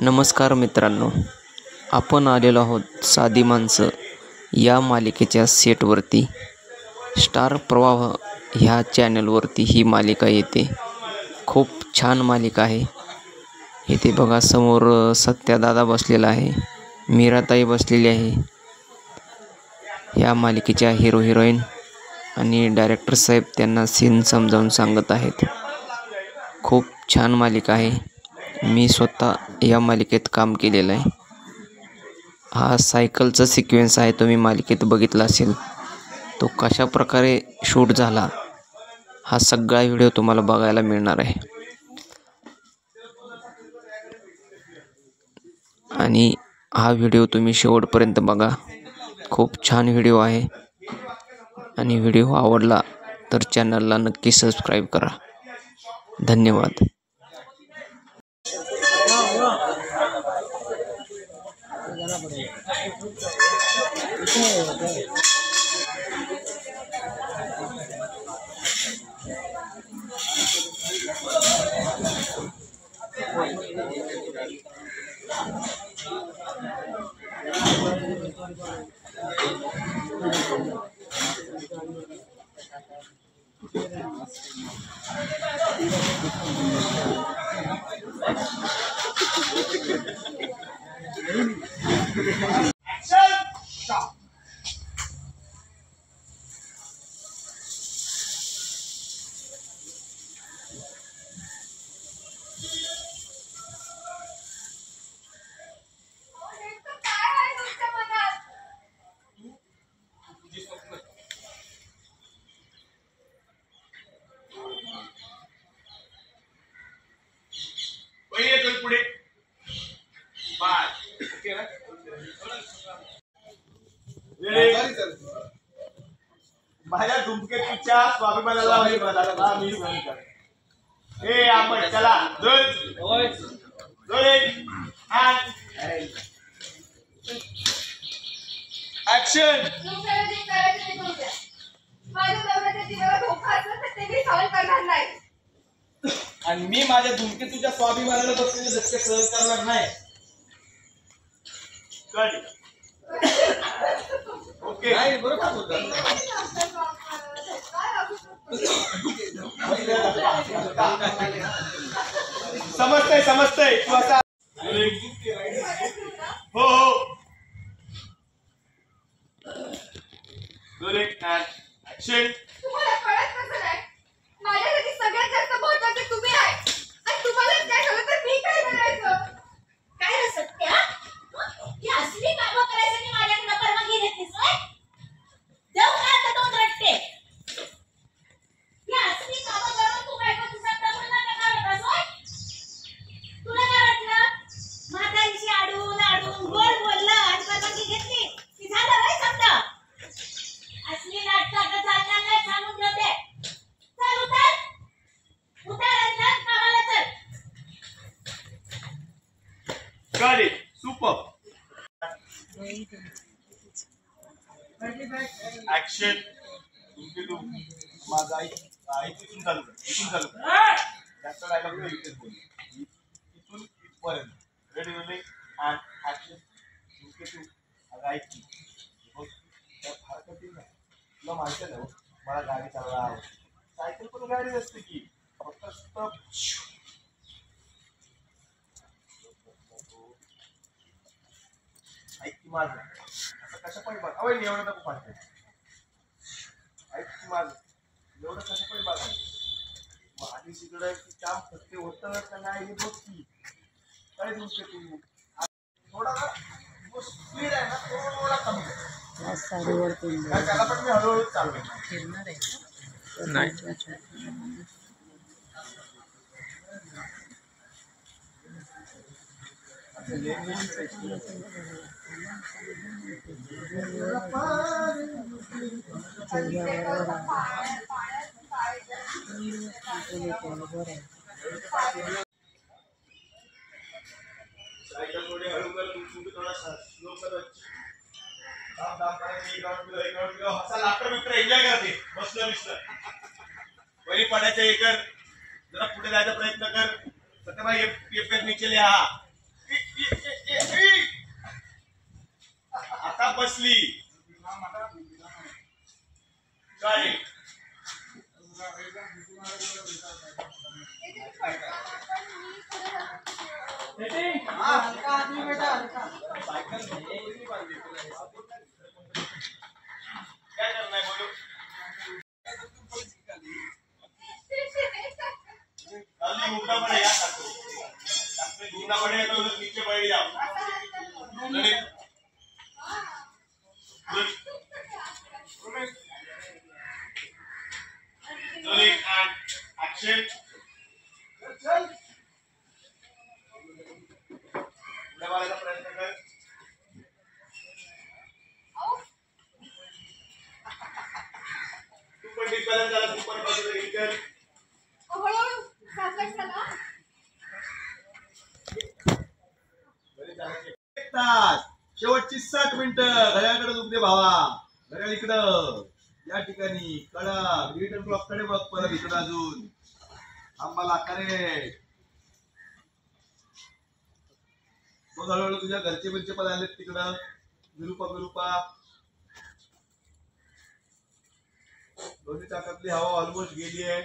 नमस्कार मित्रांनो, आपण आलेलो आहोत साधी माणसं या मालिकेच्या सेटवरती. स्टार प्रवाह ह्या चॅनलवरती ही मालिका येते. खूप छान मालिका आहे. इथे बघा समोर सत्यादादा बसलेला आहे, मीराताई बसलेली आहे. या मालिकेच्या हिरो हिरोईन आणि डायरेक्टर साहेब त्यांना सीन समजावून सांगत आहेत. खूप छान मालिका आहे. मी स्वतः या मालिकेत काम केलेलं आहे. हा सायकलचा सिक्वेन्स आहे, तुम्ही मालिकेत बघितला असेल. तो कशा प्रकारे शूट झाला हा सगळा व्हिडिओ तुम्हाला बघायला मिळणार आहे. आणि हा व्हिडिओ तुम्ही शेवटपर्यंत बघा. खूप छान व्हिडिओ आहे. आणि व्हिडिओ आवडला तर चॅनलला नक्की सबस्क्राईब करा. धन्यवाद. पुढे माझ्या धुमकेतूच्या स्वाभिमानाला हे आपण चला ऍक्शन. आणि मी माझ्या धुमकेतूच्या स्वाभिमानाला बसलेले धक्के सहन करणार नाही. ओके नाही बरोबर बोलतो. समजतंय तू असा हो ऍक्शन. माझ्यासाठी सगळ्यात जास्त महत्त्वाचे तुम्ही आहे आणि तुम्हालाच काय झालं तर मी काय करायचं? काय रे सत्या, ही असली कामं करायसाठी माझ्याकडे परवानगी घेतलीस होय? देव काय आता दोन रट्टे. ही असली कामं करून तू काय तुझा तरुण नका करतास होय? तुला काय वाटलं? म्हातारीशी आडून गोड बोललं आणि परवानगी घेतली की झालं होय समजा. असली नाटकं आता चालणार नाही सांगून ठेवते. चल उतर आणि कामाला चल. Got it. Super. Action. माझा आई तिथून चालू जास्त डायलॉग नाही इथून इथपर्यंत. Ready rolling and action. ऐक बघ त्या फार कठीण नाही. तुला माहिती आहे ना मला गाडी चालवायला आवडते. सायकल पण गाडी असते की फक्त ऐक की माझं असं कशा पण बघ. अवय एवढं नको पाहते. ऐक की माझं एवढं कशा पण बघायचं. मग आधी तिकडं काम फक्त होतं का नाही हे बघ की काय देऊ तू. थोडा स्पीड आहे ना थोडा कमी त्याला पण मी हळूहळू चालवेन. नाही सायकल थोडी हळू कर. तू थोडा स्लो कर. दाब दाब करायचं. एक राऊंड असा लाफ्टर बिफ्टर एन्जॉय करते. बसलं वरी पडायचं हे कर. जरा पुढे जायचा प्रयत्न कर. सत्यभाई ये नीचे ले. हा बसली काय क्या करना है बोलो जल्दी घूमना पड़ेगा आपको घूमना पड़ेगा तो उधर नीचे बैठ जाओ रेडी रोलिंग एंड एक्शन दबाने का प्रयत्न कर सुपर डिस्बैलेंस झाला सुपर बाजूला इतर हळूहळू सावकाश चला. एक तास शेवटची 60 मिनिटं घड्याळकडे दुखते भावा घड्याळ इकडं या ठिकाणी कडा डिजिटल क्लॉक कडे बघ परत इकडं अजून आम्हाला करेक्ट मग हळूहळू तुझ्या घरचे बिरचे पण आलेत तिकडं विरूपा दोन्ही चाकातली हवा ऑलमोस्ट गेली आहे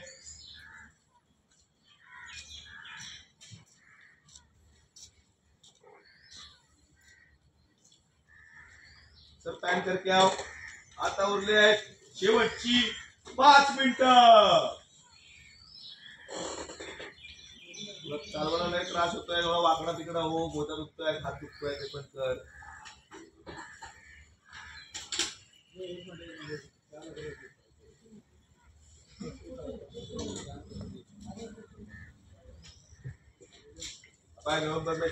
सब पॅन करके आओ आता उरले आहेत शेवटची 5 मिनिटं चालवायला लय त्रास होतोय थोडा वाकडा तिकडा हो बोटा दुखतोय हात दुखतोय ते पण कर पाय नवंबर में